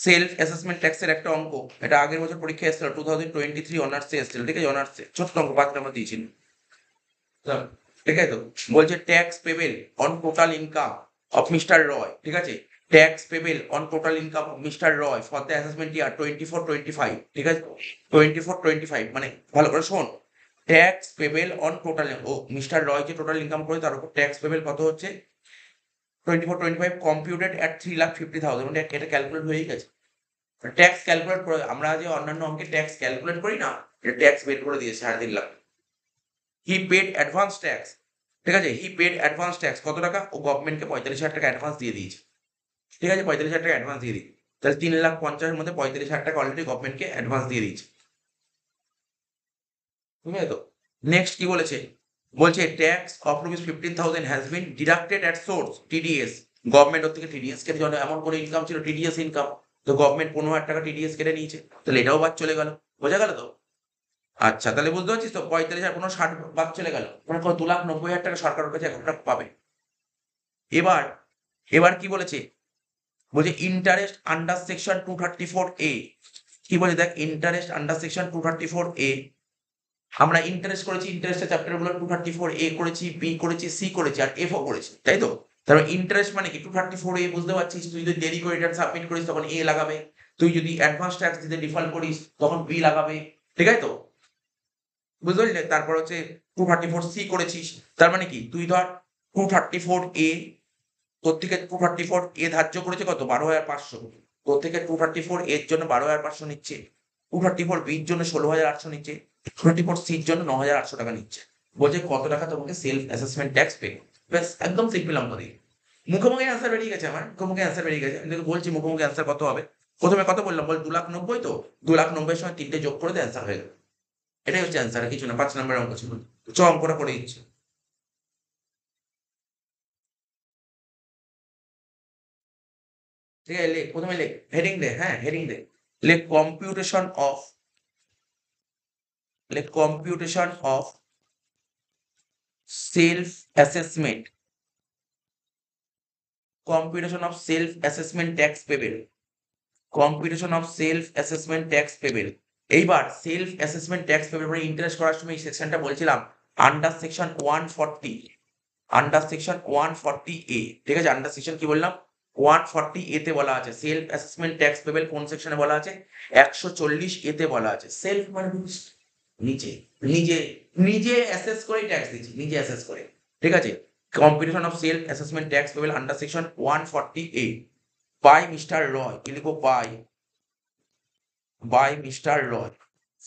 Self assessment ট্যাক্সের একটা অঙ্ক, এটা আগের বছর পরীক্ষায় এসেছিল, 2023 অনার্সে এসেছিল, ঠিক আছে? অনার্সে ছোট্ট অঙ্ক 5 নম্বর দিয়েছিল, ঠিক আছে? তো বলছে tax payable on total income of mister Roy, ঠিক আছে? Tax payable on total income of mister Roy for the assessment year 24-25, ঠিক আছে? 24-25 মানে ভালো করে শোন, ট্যাক্স পেবেল অন টোটাল, ও মিস্টার রয় যে টোটাল ইনকাম করে তার উপর ট্যাক্স পেবেল কত হচ্ছে 24-25 কম্পিউটেড অ্যাট 3,50,000, মানে এটা ক্যালকুলেট হয়ে গেছে। ট্যাক্স ক্যালকুলেট করে, আমরা যে অন্যান্য অঙ্কে ট্যাক্স ক্যালকুলেট করি না, এটা ট্যাক্স বের করে দিয়েছে 3.5 lakh. He paid advance tax, ঠিক আছে? হি পেড অ্যাডভান্স ট্যাক্স কত টাকা? ও গভর্নমেন্টকে 45,000 টাকা অ্যাডভান্স দিয়ে দিয়েছে, ঠিক আছে? 45,000 টাকা অ্যাডভান্স দিয়ে দিই, তাহলে 3,50,000 মধ্যে 45,000 টাকা অলরেডি গভর্নমেন্টকে অ্যাডভান্স দিয়ে দিয়েছে, ঠিক আছে? তো নেক্সট কি বলেছে? বলছে tax of ₹15,000 has been deducted at source TDS, government ওর থেকে টিডিএস কেটে, যখন এমন কোনো ইনকাম ছিল টিডিএস ইনকাম, তো গভর্নমেন্ট 15,000 টাকা টিডিএস কেটে নিয়েছে, তাহলে এটাও বাদ চলে গেল। বোঝা গেল তো? আচ্ছা, তাহলে বুঝতে পারছিস তো 45,000 60 বাদ চলে গেল, মানে 2,90,000 টাকা সরকারের কাছে এখন পাবে। এবার এবার কি বলেছে? বলছে ইন্টারেস্ট আন্ডার সেকশন 234A, কি বলে দেখ, ইন্টারেস্ট আন্ডার সেকশন 234A, আমরা ইন্টারেস্ট করেছি, ইন্টারেস্টের চ্যাপ্টার গুলো 234A করেছি, বি করেছি, সি করেছি, আর এফ ও করেছি, তাই তো? তারপর ইন্টারেস্ট মানে কি 234A, বুঝতে পারছিস? তুই যদি দেরি করে রিটার্ন সাবমিট করিস তখন এ লাগাবে, তুই যদি অ্যাডভান্স ট্যাক্স দিতে ডিফল্ট করিস তখন বি লাগাবে, ঠিক আছে তো? বুঝতে পারলি? তারপর হচ্ছে 234C করেছিস, তার মানে কি তুই ধর 234A, তোর থেকে 234A ধার্য করেছে কত? 12,500, তোর থেকে 234A এর জন্য 12,500 নিচ্ছে, 234B এর জন্য 16,800 নিচ্ছে, 234C এর জন্য 9,800 টাকা নিচ্ছে। বলছে কত টাকা তোমাকে সেলফ অ্যাসেসমেন্ট ট্যাক্স পে। ব্যাস, একদম সিম্পল অঙ্ক দিয়ে মুখোমুখি অ্যান্সার বেরিয়ে গেছে, আমার মুখোমুখি অ্যান্সার বেরিয়ে গেছে। আমি তোকে বলছি মুখোমুখি অ্যান্সার কত হবে। প্রথমে কত বললাম বল? 2,90,000, তো 2,90,000 সময় 3টে যোগ করে অ্যান্সার হয়ে গেল। এটাই হচ্ছে অ্যান্সার, কিছু না। 5 নম্বরের অঙ্ক ছিল। চ অঙ্কটা করে দিচ্ছি। ঠিক আছে, লেখ, প্রথমে লেখ, হেডিং দে, হ্যাঁ হেডিং দে। লেখ কম্পিউটেশন অফ, লেখ computation of self assessment, computation of self assessment tax payable, computation of self assessment tax payable. এইবার সেলফ অ্যাসেসমেন্ট ট্যাক্স পেবেল মানে ইন্টারেস্ট করার সময় এই সেকশনটা বলছিলাম under section 140, under section 140A, ঠিক আছে? আন্ডার সেকশন কি বললাম? 140A তে বলা আছে সেলফ অ্যাসেসমেন্ট ট্যাক্স পেবেল, কোন সেকশনে বলা আছে? 140A তে বলা আছে। সেলফ মানে নিজে, নিজে, নিজে অ্যাসেস করে ট্যাক্স দিচ্ছি, নিজে অ্যাসেস করে, ঠিক আছে? Competition of self assessment tax payable under section 140A by mister Roy, কি লিখবো? By mister Roy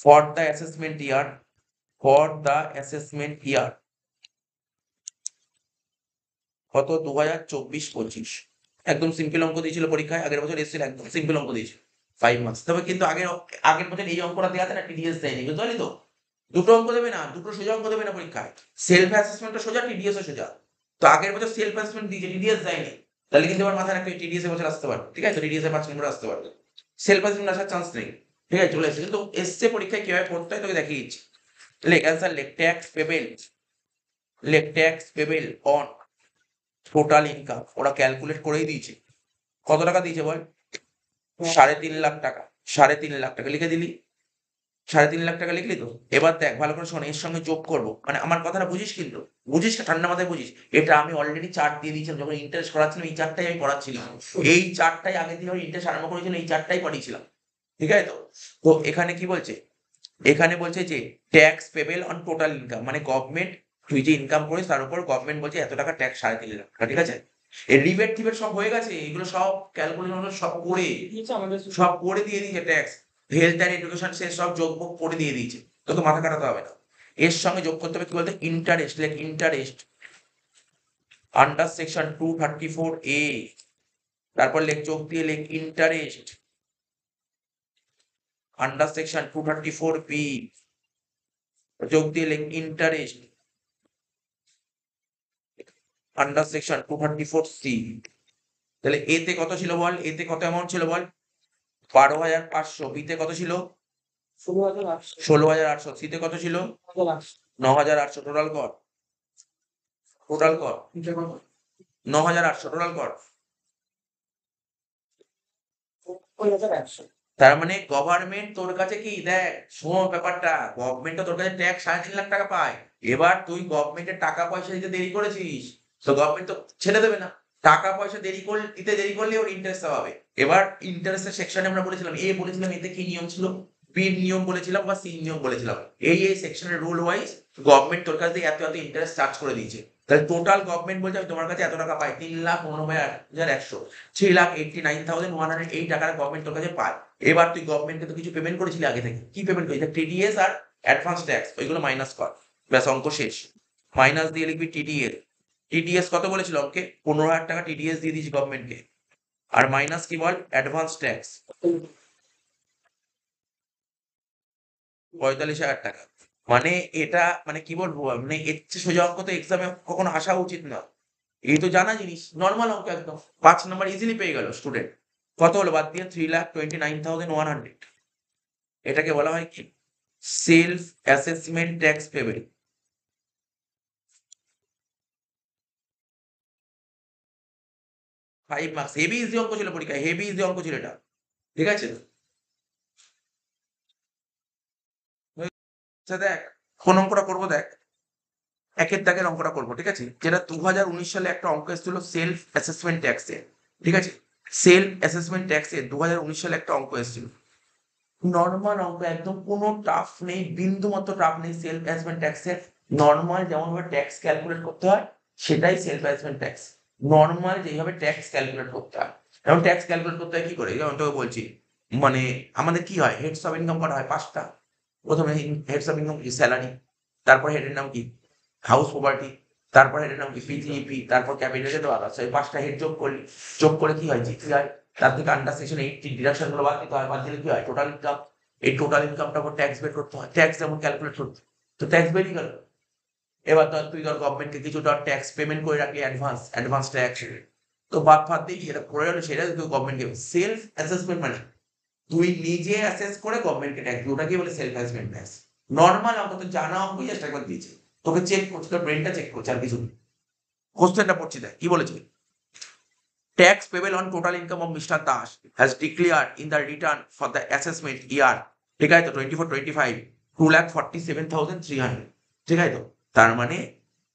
for the assessment year, for the assessment year কত? 2024-25। একদম সিম্পল অঙ্ক দিয়েছিল পরীক্ষায়, আগের বছর এসেছিল, একদম সিম্পল অঙ্ক দিয়েছিল, 5 মার্কস। তবে কিন্তু আগের আগের বছর এই অঙ্কটা দেওয়াতে না টিডিএস দেয়নি, বুঝতে পারলি তো? দুটো অঙ্ক দেবে না, দুটো সোজা অঙ্ক দেবে না পরীক্ষায়। সেলফ অ্যাসেসমেন্টটা সোজা, টিডিএস ও সোজা। তো আগের বছর সেলফ অ্যাসেসমেন্ট দিয়েছে, টিডিএস দেয়নি, তাহলে কিন্তু এবার মাথায় রাখতে টিডিএস এর বছর আসতে পারে, ঠিক আছে? টিডিএস এর 5 নম্বরে আসতে পারে, সেলফ অ্যাসেসমেন্ট আসার চান্স নেই, ঠিক আছে? চলে এসেছে, কিন্তু এসছে পরীক্ষায় কিভাবে পড়তে হয় তোকে দেখিয়ে দিচ্ছি। লেখ অ্যান্সার, লেখ ট্যাক্স পেবেল, লেখ tax payable on total income, ওরা ক্যালকুলেট করেই দিয়েছে। কত টাকা দিয়েছে বল? 3.5 লাখ টাকা, 3.5 লাখ টাকা লিখে দিলি, 3.5 লাখ টাকা লিখলি তো। এবার দেখ ভালো করে শোন, এর সঙ্গে যোগ করবো, মানে আমার কথাটা বুঝিস, কিন্তু বুঝিস না, ঠান্ডা মাথায় বুঝিস। এটা আমি অলরেডি চার্ট দিয়ে দিয়েছিলাম যখন ইন্টারেস্ট করাচ্ছিলাম, এই চার্টটাই আমি পড়াচ্ছিলাম, এই চার্টটাই আগের দিন আমি ইন্টারেস্ট আরম্ভ করেছিলাম, এই চার্টটাই পড়িয়েছিলাম, ঠিক আছে তো? তো এখানে কি বলছে? এখানে বলছে যে tax payable on total income, মানে গভর্নমেন্ট, তুই যে ইনকাম করিস তার উপর গভর্নমেন্ট বলছে এত টাকা ট্যাক্স, 3.5 লাখ টাকা, ঠিক আছে? এই রিবেট টিবেট সব হয়ে গেছে, এগুলো সব ক্যালকুলেশন সব করে, সব করে দিয়ে দিয়েছে ট্যাক্স, হেলথ অ্যান্ড এডুকেশন সে সব যোগ করে দিয়ে দিয়েছে, তোকে মাথা কাটাতে হবে না। এর সঙ্গে যোগ করতে হবে কি বলতে? Interest, like interest under section 234A, তারপর লেখ যোগ দিয়ে লেখ ইন্টারেস্ট আন্ডার সেকশন 234B, যোগ দিয়ে লেখ ইন্টারেস্ট আন্ডার সেকশন 234C। তাহলে এ তে কত ছিল বল? এ তে কত অ্যামাউন্ট ছিল বল? 12,500। বি তে কত ছিল? 16,800। সি তে কত ছিল? 9,800। টোটাল কর, টোটাল কর 9,800, টোটাল কর। তার মানে গভর্নমেন্ট তোর কাছে কি দেখ, শোন ব্যাপারটা, গভর্নমেন্ট তোর কাছে ট্যাক্স 3.5 লাখ টাকা পায়। এবার তুই গভর্নমেন্টের টাকা পয়সা দিতে দেরি করেছিস, তো গভর্নমেন্ট তো ছেড়ে দেবে না। টাকা পয়সা দিতে দেরি করলে ওর ইন্টারেস্ট পাবে। এবার ইন্টারেস্টের সেকশনে আমরা বলেছিলাম, এ বলেছিলাম এতে কি নিয়ম ছিল, বি নিয়ম বলেছিলাম বা সি নিয়ম বলেছিলাম। এই সেকশনের রুল ওয়াইজ গভর্নমেন্ট তোর কাছ থেকে এত এত ইন্টারেস্ট চার্জ করে দিয়েছে। তাহলে টোটাল গভর্নমেন্ট বলছে আমি তোমার কাছে এত টাকা পাই, 3,89,100, 3,89,100 এই টাকাটা গভর্নমেন্ট তোর কাছে পায়। এবার তুই গভর্নমেন্টকে তো কিছু পেমেন্ট করেছিলি আগে থেকে, কি পেমেন্ট করেছিলি? টিডিএস আর অ্যাডভান্স ট্যাক্স, ওইগুলো মাইনাস কর, ব্যাস অঙ্ক শেষ। মাইনাস দিয়ে লিখবি টিডিএস। টিডিএস কত বলেছিল অঙ্কে? 15,000 টাকা টিডিএস দিয়ে দিয়েছি গভর্নমেন্টকে। আর মাইনাস কি বল? অ্যাডভান্স ট্যাক্স 45,000 টাকা। মানে এটা মানে কি বলবো, মানে এর চেয়ে সোজা অঙ্ক তো এক্সামে কখনো আসা উচিত না। এই তো জানা জিনিস, নর্মাল অঙ্ক একদম। 5 নম্বর ইজিলি পেয়ে গেল স্টুডেন্ট। কত হলো বাদ দিয়ে? 3,29,100। এটাকে বলা হয় কি? Self assessment tax payable. 5 marks, heavy easy অঙ্ক ছিল পরীক্ষায়, হেভি ইজি অঙ্ক ছিল এটা। ঠিক আছে, আচ্ছা দেখ কোন অঙ্কটা করবো, দেখ একের দাগের অঙ্কটা করবো। ঠিক আছে, যেটা 2019 সালে একটা অঙ্ক এসেছিল সেলফ অ্যাসেসমেন্ট ট্যাক্সে। ঠিক আছে, সেলফ অ্যাসেসমেন্ট ট্যাক্সে 2019 সালে একটা অঙ্ক এসেছিল। নর্মাল অঙ্ক একদম, কোনো টাফ নেই, বিন্দু মাত্র টাফ নেই। সেলফ অ্যাসেসমেন্ট ট্যাক্সের নর্মাল যেমন ভাবে ট্যাক্স ক্যালকুলেট করতে হয়, সেটাই সেলফ অ্যাসেসমেন্ট ট্যাক্স। নর্মাল যেভাবে ট্যাক্স ক্যালকুলেট করতে হয়, এখন ট্যাক্স ক্যালকুলেট করতে হয় কি করে, যেমন তোকে বলছি। মানে আমাদের কি হয়, হেডস অফ ইনকাম করা হয় 5টা। প্রথমে হেডস অফ ইনকাম কি? স্যালারি। তারপর হেডের নাম কি? House property. তারপর হেডের নাম কি? পিটিইপি। তারপর ক্যাপিটাল আলাদা, সেই 5টা হেড যোগ করলি, যোগ করে কি হয়? জিটিআই। তার থেকে আন্ডার সেকশন 8 ডিডাকশন গুলো বাদ দিতে হয়, বাদ দিলে কি হয়? Total income. এই টোটাল ইনকামটার উপর ট্যাক্স বের করতে হয়, ট্যাক্স যেমন ক্যালকুলেট করতে, তো ট্যাক্স বেরিয়ে গেল। এবার ধর তুই ধর গভর্নমেন্টকে কিছু ধর ট্যাক্স পেমেন্ট করে রাখলি, অ্যাডভান্স ট্যাক্স, তো বাদ ফাদ দিয়ে যেটা করে গেলো সেটা তুই গভর্নমেন্টকে। সেলফ অ্যাসেসমেন্ট মানে তুই নিজে অ্যাসেস করে গভর্নমেন্টকে ট্যাক্স, ওটাকে বলে সেলফ অ্যাসেসমেন্ট ট্যাক্স। নর্মাল অঙ্ক তো জানা অঙ্ক, জাস্ট একবার দিয়েছে, তোকে চেক করছে, তোর ব্রেনটা চেক করছে, আর কিছু কোশ্চেনটা পড়ছি দেখ কি বলেছে। Tax payable on total income of Mr. Dash has declared in the return for the assessment year, ঠিক আছে তো, 24-25, 2,47,300। ঠিক আছে তো, তার মানে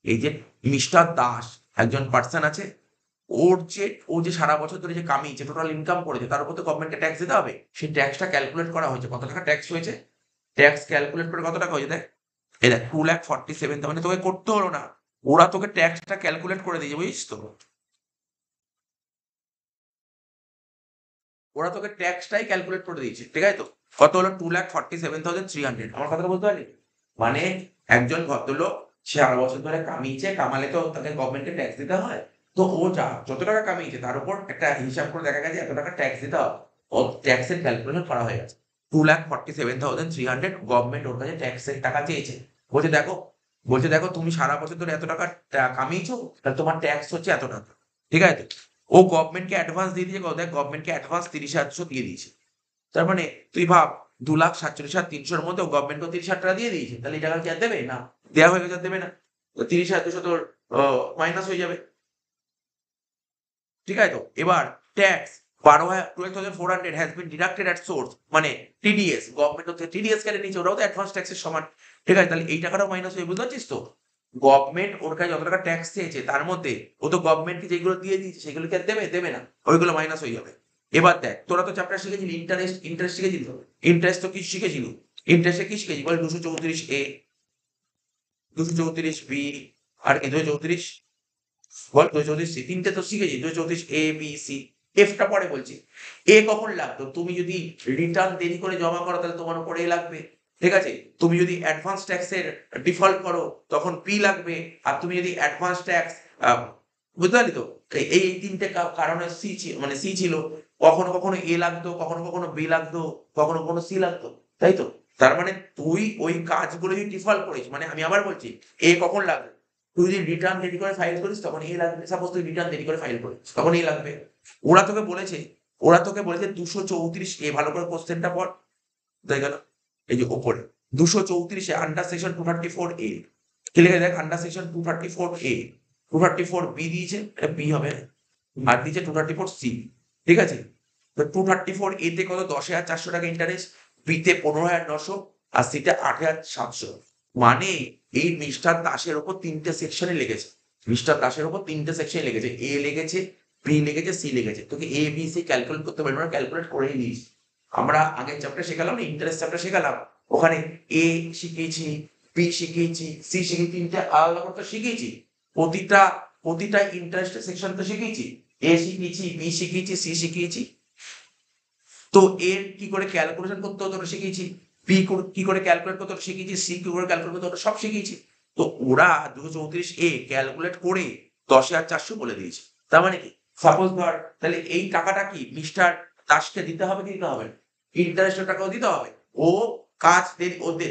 এই যে মিস্টার দাস একজন পার্সন আছে, ও যে সারা বছর ধরে যে কামিয়েছে, টোটাল ইনকাম করেছে, তার উপর তো গভর্নমেন্টকে ট্যাক্স দিতে হবে। সেই ট্যাক্সটা ক্যালকুলেট করা হয়েছে, কত টাকা ট্যাক্স হয়েছে, ট্যাক্স ক্যালকুলেট করে কত টাকা হয়েছে দেখ। এই দেখ 2,47,000, মানে তোকে করতে হলো না, ওরা তোকে ট্যাক্সটা ক্যালকুলেট করে দিয়েছে, বুঝিস তো। ওরা তোকে ট্যাক্সটাই ক্যালকুলেট করে দিয়েছে। ঠিক আছে তো, কত হলো? 2,47,300। আমার কথাটা বলতে পারলি? মানে একজন ভদ্রলোক সারা বছর ধরে কামিয়েছে, কামালে তো তাকে গভর্নমেন্টকে ট্যাক্স দিতে হয়। তো ও যত টাকা কামিয়েছে তার উপর একটা হিসাব করে দেখা গেছে এত টাকা ট্যাক্স দিতে হবে, ও ট্যাক্সের ক্যালকুলেশন করা হয়ে গেছে। 2,47,300 গভর্নমেন্ট ওর কাছে ট্যাক্সের টাকা চেয়েছে। বলছে দেখো, তুমি সারা বছর ধরে এত টাকা কামিয়েছো, তাহলে তোমার ট্যাক্স হচ্ছে এত টাকা। ঠিক আছে তো, ও গভর্নমেন্টকে অ্যাডভান্স দিয়ে দিয়েছে, দেখ গভর্নমেন্টকে অ্যাডভান্স 30,000 দিয়ে দিয়েছে। তার মানে তুই ভাব, 2,47,300-র মধ্যে ও গভর্নমেন্টকে 30,000 টাকা দিয়ে দিয়েছে, তাহলে এই টাকা কি আর দেবে না? দেওয়া হয়ে গেছে, আর দেবে না? তো 30,200 তোর মাইনাস হয়ে যাবে। ঠিক আছে তো, এবার tax 12,400 has been deducted at source, মানে টিডিএস, গভর্নমেন্ট হচ্ছে টিডিএস কেটে নিচ্ছে, ওরাও তো অ্যাডভান্স ট্যাক্সের সমান। ঠিক আছে, তাহলে এই টাকাটাও মাইনাস হয়ে, বুঝতে পারছিস তো। গভর্নমেন্ট ওর কাছে যত টাকা ট্যাক্স চেয়েছে তার মধ্যে ও তো গভর্নমেন্টকে যেগুলো দিয়ে দিয়েছে সেগুলো কি আর দেবে না, ওইগুলো মাইনাস হয়ে যাবে। এবার দেখ, তোরা তো চ্যাপ্টার শিখেছিলি ইন্টারেস্ট শিখেছিলি তো। ইন্টারেস্ট তো কি শিখেছিলি? ইন্টারেস্টে কি শিখেছি বল? 234A, 234B, আর কি 234, বল 234C, তিনটে তো শিখেছি। 234A, B, C, এফটা পরে বলছি। এ কখন লাগতো? তুমি যদি রিটার্ন দেরি করে জমা করো তাহলে তোমার উপর এ লাগবে। ঠিক আছে, তুমি যদি অ্যাডভান্স ট্যাক্সের ডিফল্ট করো তখন পি লাগবে। আর তুমি যদি অ্যাডভান্স ট্যাক্স, বুঝতে পারলি তো, এই তিনটে কারণে মানে সি ছিল। কখনো কখনো এ লাগতো, কখনো কখনো বি লাগতো, কখনো কখনো সি লাগতো, তাই তো। তার মানে তুই ওই কাজগুলো যদি ডিফল্ট করিস, মানে আমি আবার বলছি, এ কখন লাগবে? তুই যদি রিটার্ন দেরি করে ফাইল করিস তখন এ লাগবে। সাপোজ তুই রিটার্ন দেরি করে ফাইল করিস তখন এ লাগবে। ওরা তোকে বলেছে ওরা তোকে বলেছে 234A, ভালো করে কোশ্চেনটা পড়। দেখা গেল এই যে ওপরে 234-এ আন্ডার সেকশন 234A কি লিখে দেখ, আন্ডার সেকশন 234A, 234B দিয়েছে, এটা বি হবে, আর দিয়েছে 234C। ঠিক আছে, তো 234 এ তে কত 10,400 টাকা ইন্টারেস্ট, বি তে 15,900 আর সি তে 8,700। মানে এই মিস্টার দাসের উপর 3টে সেকশনে লেগেছে। মিস্টার দাসের উপর 3টে সেকশনে লেগেছে, এ লেগেছে, বি লেগেছে, সি লেগেছে। তোকে এ বি সি ক্যালকুলেট করতে পারবি না, ক্যালকুলেট করেই নিস। আমরা আগের চ্যাপ্টার শেখালাম না, ইন্টারেস্ট চ্যাপ্টার শেখালাম, ওখানে এ শিখিয়েছি, বি শিখিয়েছি, সি শিখিয়েছি, 3টে আলাদা করতে শিখিয়েছি। প্রতিটা প্রতিটা ইন্টারেস্টের সেকশন তো শিখিয়েছি, এ শিখিয়েছি, বি শিখিয়েছি, সি শিখিয়েছি। তো এর কি করে ক্যালকুলেশন করতে হতো ওটা শিখিয়েছি, বি কি করে ক্যালকুলেট করতে হতো শিখিয়েছি, সি কি করে ক্যালকুলেট করতে হতো সব শিখিয়েছি। তো ওরা 234 এ ক্যালকুলেট করে 10,400 বলে দিয়েছে। তার মানে কি, সাপোজ ধর তাহলে এই টাকাটা কি মিস্টার দাসকে দিতে হবে কি দিতে হবে, ইন্টারেস্টের টাকাও দিতে হবে। ও কাজ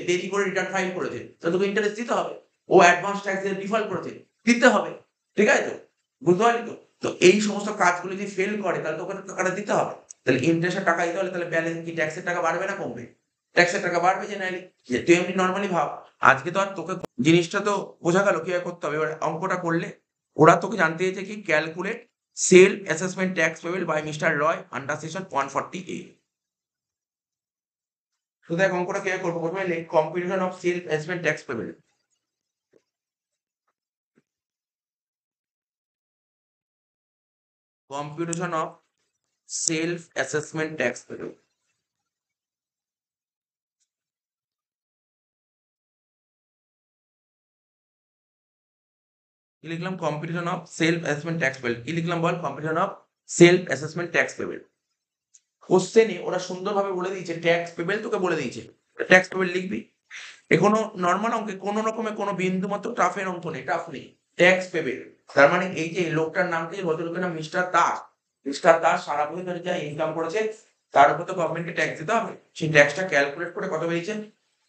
দেরি করে রিটার্ন ফাইল করেছে, তো তোকে ইন্টারেস্ট দিতে হবে। ও অ্যাডভান্স ট্যাক্স দিয়ে ডিফল্ট করেছে, দিতে হবে। ঠিক আছে তো, বুঝতে পারলি তো? তো এই সমস্ত কাজগুলো যদি ফেল করে তাহলে তোকে টাকাটা দিতে হবে। তাহলে ইন্টারেস্টের টাকা দিতে হলে তাহলে ব্যালেন্স কি ট্যাক্সের টাকা বাড়বে না কমবে? ট্যাক্সের টাকা বাড়বে জেনারেলি। তুই এমনি নর্মালি ভাব, আজকে তো আর তোকে জিনিসটা তো বোঝা গেল কিভাবে করতে হবে। এবার অঙ্কটা করলে ওরা তোকে জানতে চেয়েছে কি, calculate self assessment tax payable by mister Roy under section 140A। তো দেখ অঙ্কটা কিভাবে করবো, প্রথমে competition of self assessment tax payable. Competition of self assessment tax payable. কি লিখলাম, competition of self assessment tax payable. কি লিখলাম বল, competition of self assessment tax payable. কোশ্চেনে ওরা সুন্দরভাবে বলে দিয়েছে ট্যাক্স পেবল, তোকে বলে দিয়েছে ট্যাক্স পেবল লিখবি। এখনো নর্মাল অঙ্কে কোনো রকমের কোনো বিন্দু মাত্র টাফের অঙ্ক নেই, টাফ নেই, ট্যাক্স পেবল। তার মানে এই যে লোকটার নাম কি, ভদ্রলোকের নাম মিস্টার দাস। মিস্টার দাস সারা বছর ধরে যা ইনকাম করেছে তার উপর তো গভর্নমেন্টকে ট্যাক্স দিতে হবে। সেই ট্যাক্সটা ক্যালকুলেট করে কত বেরিয়েছে,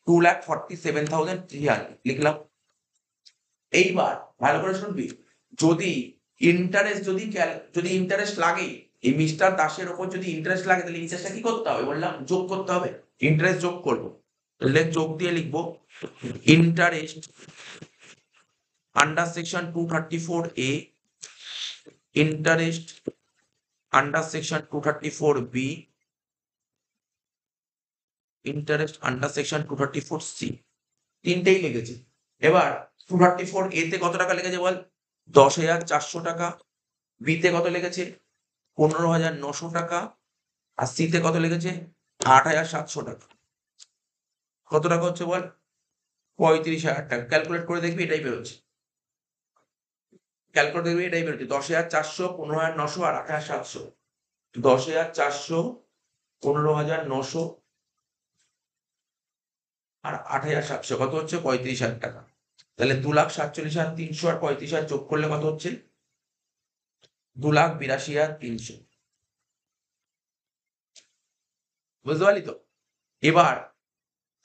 2,47,300 লিখলাম। এইবার ভালো করে শুনবি, যদি ইন্টারেস্ট যদি ইন্টারেস্ট লাগে, এই মিস্টার দাসের উপর যদি ইন্টারেস্ট লাগে তাহলে ইন্টারেস্টটা কি করতে হবে বললাম, যোগ করতে হবে। ইন্টারেস্ট যোগ করবো, তাহলে যোগ দিয়ে লিখবো interest under section 234A, interest under section 234B, interest under section 234C। তিনটেই লেগেছে। এবার 234A তে কত টাকা লেগেছে বল, 10,400 টাকা। বি তে কত লেগেছে, 15,900 টাকা। আর সি তে কত লেগেছে, 8,700 টাকা। কত টাকা হচ্ছে বল, 35,000 টাকা। ক্যালকুলেট করে দেখবি এটাই বেরোচ্ছে, ক্যালকুলেট দেখবি এটাই বেরোচ্ছে। 10,400, 15,900 আর 8,700। 10,400, 15,900 আর 8,700 কত হচ্ছে, 35,000 টাকা। তাহলে 2,47,300 আর 35,000 যোগ করলে কত হচ্ছে, 2,82,300। বুঝতে পারলি তো? এবার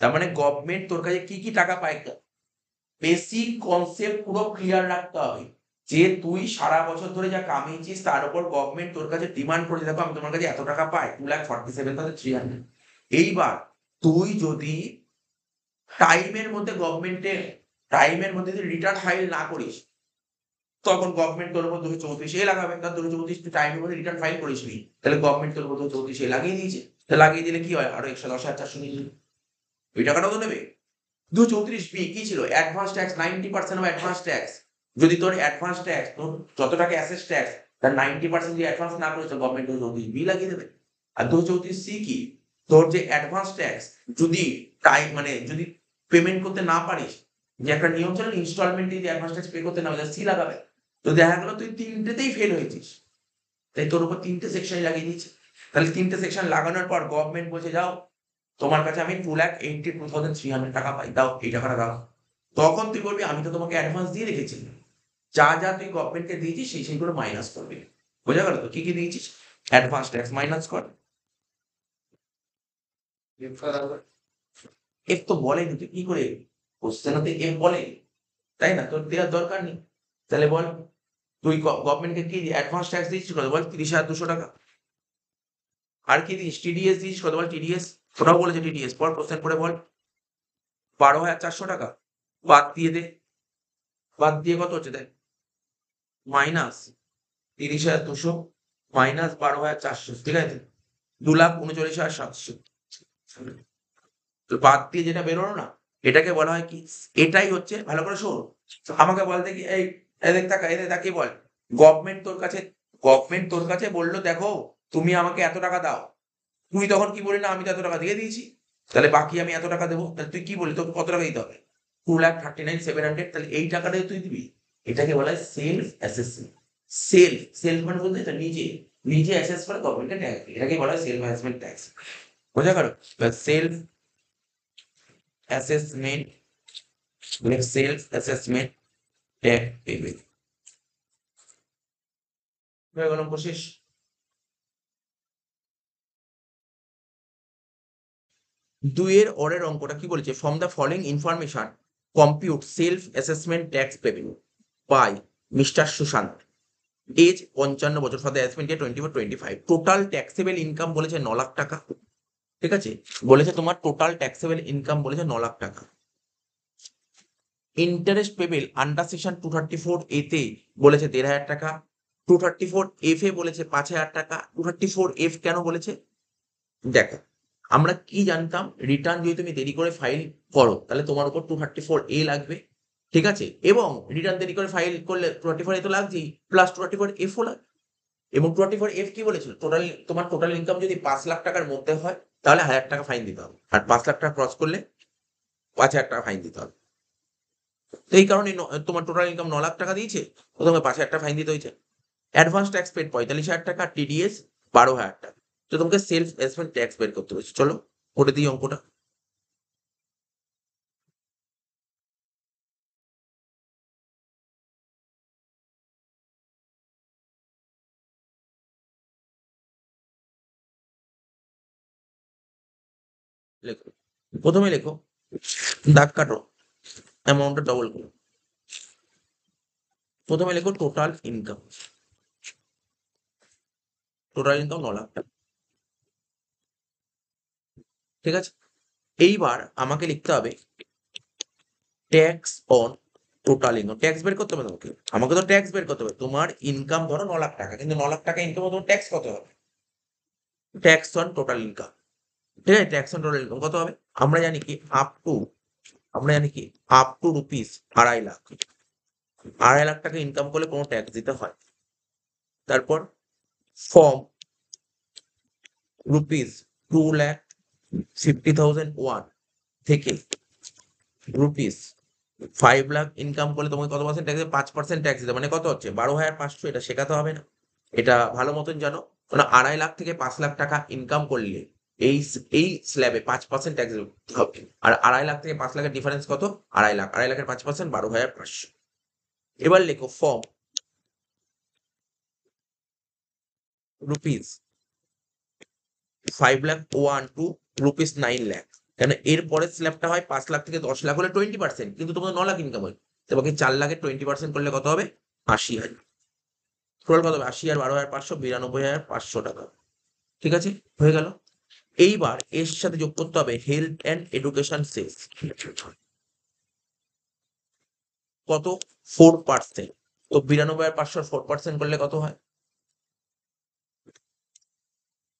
তার মানে গভর্নমেন্ট তোর কাছে কি কি টাকা পায়, বেসিক কনসেপ্ট পুরো ক্লিয়ার রাখতে হবে যে তুই সারা বছর ধরে যা কামিয়েছিস তার উপর গভর্নমেন্ট তোর কাছে ডিমান্ড করে, দেখো আমি তোমার কাছে এত টাকা পাই, 2,47,300। এইবার তুই যদি টাইমের মধ্যে টাইমের মধ্যে যদি রিটার্ন ফাইল না করিস, তখন গভর্নমেন্ট তোর উপর 234A লাগাবে। তার 234 তুই টাইমের মধ্যে রিটার্ন ফাইল করিস নি, তাহলে গভর্নমেন্ট তোর উপর 234A লাগিয়ে দিয়েছে। তাহলে লাগিয়ে দিলে কি হয়, আরো এক্সট্রা 10,400 নিয়ে নিবি। ওই টাকাটাও তো নেবে। 234B কি ছিল, advance tax, 90% of advance tax. যদি তোর অ্যাডভান্স ট্যাক্স, তোর যত টাকা অ্যাসেস ট্যাক্স তার 90% যদি অ্যাডভান্স না করিস, তো গভর্নমেন্ট 234B লাগিয়ে দেবে। আর 234C কি, তোর যে অ্যাডভান্স ট্যাক্স যদি টাইম মানে যদি পেমেন্ট করতে না পারিস, যে একটা নিয়ম ছিল ইনস্টলমেন্টে যদি অ্যাডভান্স ট্যাক্স পে করতে না পারিস, সি লাগাবে। তো দেখা গেল তুই তিনটেতেই ফেল হয়েছিস, তাই তোর উপর 3টে সেকশন লাগিয়ে দিয়েছে। তাহলে 3টে সেকশন লাগানোর পর গভর্নমেন্ট বলছে যাও, তোমার কাছে আমি 2,82,300 টাকা পাই, দাও এই টাকাটা দাও। তখন তুই বলবি আমি তো তোমাকে অ্যাডভান্স দিয়ে রেখেছি, যা যা তুই গভর্নমেন্টকে দিয়েছিস সেইগুলো মাইনাস করবি। বোঝা গেল তো, কি কি দিয়েছিস, অ্যাডভান্স ট্যাক্স মাইনাস কর। এফ তো বলেনি, তুই কি করে, কোশ্চেনতে এফ বলে, তাই না, তোর দেওয়ার দরকার নেই। তাহলে বল তুই গভর্নমেন্টকে কি অ্যাডভান্স ট্যাক্স দিয়েছিস কত বল, 30,200 টাকা। আর কি দিস, টিডিএস দিস কত বল, টিডিএস ওটাও বলেছে, টিডিএস পর কোশ্চেন পড়ে বল, 12,400 টাকা। বাদ দিয়ে দে, বাদ দিয়ে কত হচ্ছে দেখ, মাইনাস 30,200 মাইনাস 12,400, ঠিক আছে। 2,39,700, তো বাদ দিয়ে যেটা বেরোলো না, এটাকে বলা হয় কি, এটাই হচ্ছে, ভালো করে শোন, আমাকে বল দেখি, এই এদের তাকা, এদের তাকিয়ে বল, গভর্নমেন্ট তোর কাছে, গভর্নমেন্ট তোর কাছে বললো দেখো তুমি আমাকে এত টাকা দাও, তুই তখন কি বলি, না আমি তো এত টাকা দিয়ে দিয়েছি, তাহলে বাকি আমি এত টাকা দেবো, তাহলে তুই কি বলি, তোকে কত টাকা দিতে হবে, 2,39,700, তাহলে এই টাকাটাই তুই দিবি। এটাকে বলা হয় সেলফ অ্যাসেসমেন্ট। সেলফ মানে বলতে এটা নিজে, নিজে অ্যাসেস করে গভর্নমেন্টে ট্যাক্স, এটাকে বলা হয় সেলফ অ্যাসেসমেন্ট ট্যাক্স। বোঝা গেল? Self assessment, self assessment tax payment হয়ে গেল শেষ। দুইয়ের অরের অঙ্কটা কি বলেছে, from the following information compute self assessment tax payment by mister Sushanta, age 55 বছর, for the assessment year 24-25, total taxable income বলেছে 9 লাখ টাকা। ঠিক আছে, বলেছে তোমার টোটাল ট্যাক্সেবল ইনকাম বলেছে 9 লাখ টাকা। ইন্টারেস্ট পেবেল আন্ডার সেকশন 234 এ তে বলেছে 1,500 টাকা, 234 এফ এ বলেছে 5,000 টাকা। 234 এফ কেন বলেছে দেখো, আমরা কি জানতাম, রিটার্ন যদি তুমি দেরি করে ফাইল করো তাহলে তোমার উপর 234 এ লাগবে, ঠিক আছে, এবং রিটার্ন দেরি করে ফাইল করলে 234 এ তো লাগছেই, প্লাস 234 এফ ও লাগবে। এবং 234 এফ কি বলেছিল, টোটাল তোমার টোটাল ইনকাম যদি 5 লাখ টাকার মধ্যে হয় তাহলে 1,000 টাকা ফাইন দিতে হবে, আর 5 লাখ টাকা ক্রস করলে 5,000 টাকা ফাইন দিতে হবে। তো এই কারণে তোমার টোটাল ইনকাম 9 লাখ টাকা দিয়েছে, তো তোমাকে 5,000 টাকা ফাইন দিতে হয়েছে। অ্যাডভান্স ট্যাক্স পেড 45,000 টাকা, টিডিএস 12,000 টাকা, তো তোমাকে সেলফ অ্যাসেসমেন্ট ট্যাক্স বের করতে হয়েছে। চলো করে দিই অঙ্কটা। লেখো, প্রথমে লেখো, দাগ কাটো, অ্যামাউন্টটা ডবল করো। প্রথমে লেখো total income, total income 9 lakh টাকা, ঠিক আছে। এইবার আমাকে লিখতে হবে tax on total income, tax বের করতে হবে তোমাকে, আমাকে তো ট্যাক্স বের করতে হবে। তোমার ইনকাম ধরো 9 লাখ টাকা, কিন্তু 9 লাখ টাকা ইনকাম তোমার ট্যাক্স কত হবে, ট্যাক্স অন টোটাল ইনকাম, ঠিক আছে, ট্যাক্স অন টোটাল ইনকাম কত হবে, আমরা জানি কি আপ টু, আমরা জানি কি up to rupees 2.5 lakh, 2.5 lakh টাকা ইনকাম করলে কোনো ট্যাক্স দিতে হয়। তারপর ফর্ম রুপিস 2,50,001 থেকে রুপিস 5 লাখ ইনকাম করলে তোমাকে কত পার্সেন্ট ট্যাক্স, 5% ট্যাক্স দিতে, মানে কত হচ্ছে 12,500, এটা শেখাতে হবে না, এটা ভালো মতন জানো। মানে 2.5 লাখ থেকে 5 লাখ টাকা ইনকাম করলে এই এই স্ল্যাবে 5% ট্যাক্স দিতে হবে। আর 2.5 লাখ থেকে 5 লাখের ডিফারেন্স কত, 2.5 লাখ, 2.5 লাখের 5% 12,500। এবার লেখো from rupees 5,01,000 to rupees 9 lakh, কেন এর পরের স্ল্যাবটা হয় 5 লাখ থেকে 10 লাখ হলে 20%, কিন্তু তোমার 9 লাখ ইনকাম হয়, তোমাকে 4 লাখের 20% করলে কত হবে, 80,000। টোটাল কত হবে, 80 আর 12,500, 92,500 টাকা, ঠিক আছে, হয়ে গেল। এইবার এর সাথে যোগ করতে হবে হেলথ অ্যান্ড এডুকেশন সেস, কত 4%, তো 92,500 4% করলে কত হয়,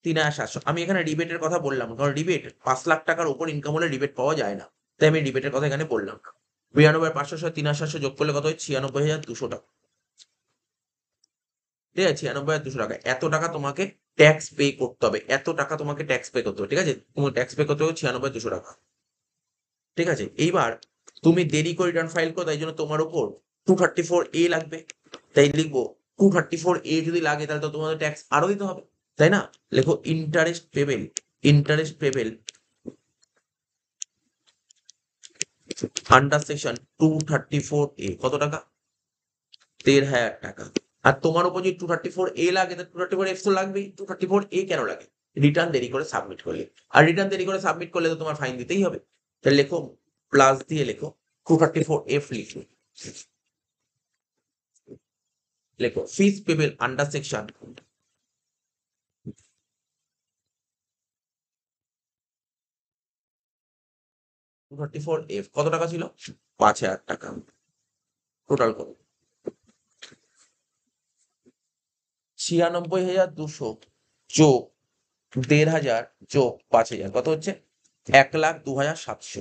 3,700। আমি এখানে রিবেটের কথা বললাম, কারণ রিবেট 5 লাখ টাকার উপর ইনকাম হলে রিবেট পাওয়া যায় না, তাই আমি রিবেটের কথা এখানে বললাম। 92,500 সাথে 3,700 যোগ করলে কত হয়, 96,200 টাকা, ঠিক আছে, 96,200 টাকা। এত টাকা তোমাকে ট্যাক্স পে করতে হবে, এত টাকা তোমাকে ট্যাক্স পে করতে হবে, ঠিক আছে, তোমার ট্যাক্স পে করতে হবে 96,200 টাকা, ঠিক আছে। এইবার তুমি দেরি করে রিটার্ন ফাইল করো, তাই জন্য তোমার উপর 234 এ লাগবে, তাই লিখবো 234 এ যদি লাগে তাহলে তো তোমাদের ট্যাক্স আরো দিতে হবে, তাই না। লেখো interest payable, interest payable under section 234 এ কত টাকা, 1,500 টাকা। আর তোমার উপর যদি 234 এ লাগে, তো 234 এফ তো লাগবেই, 234 এ কেন লাগে, রিটার্ন দেরি করে সাবমিট করলে, আর রিটার্ন দেরি করে সাবমিট করলে তো তোমার ফাইন দিতেই হবে, তাহলে লেখো প্লাস দিয়ে লেখো 234 এফ লিখো, লেখো ফিস পেবেল আন্ডার সেকশন 234 এফ কত টাকা ছিল, 5,000 টাকা, টোটাল করো 96,200 যোগ 1,500 যোগ 5,000 কত হচ্ছে? 1,02,700।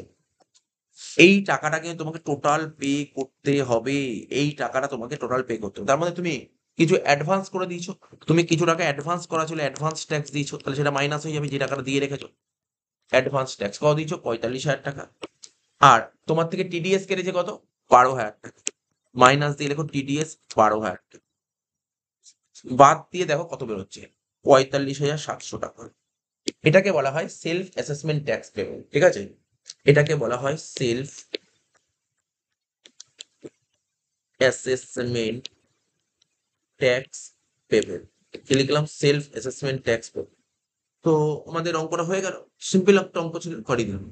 এই টাকাটা কিন্তু তোমাকে টোটাল পে করতে হবে। এই টাকাটা তোমাকে টোটাল পে করতে হবে। তার মধ্যে তুমি কিছু অ্যাডভান্স করে দিয়েছো, তুমি কিছু টাকা অ্যাডভান্স করা ছিল, অ্যাডভান্স ট্যাক্স দিয়েছো, তাহলে সেটা মাইনাস হয়ে যাবে যে টাকাটা দিয়ে রেখেছো। অ্যাডভান্স ট্যাক্স কত দিয়েছো? 45,000 টাকা। আর তোমার থেকে টিডিএস কেটেছে কত? 12,000 টাকা। মাইনাস দিয়ে লেখো টিডিএস 12,000 টাকা। বাদ দিয়ে দেখো কত বেরোচ্ছে? 45,700 টাকা। এটাকে বলা হয় সেলফ অ্যাসেসমেন্ট ট্যাক্স পেমেন্ট, ঠিক আছে? এটাকে বলা হয় সেলফ অ্যাসেসমেন্ট ট্যাক্স পেমেন্ট। কি লিখলাম? Self assessment tax payment. তো আমাদের অঙ্কটা হয়ে গেল, সিম্পল একটা অঙ্ক ছিল, করে দিলাম।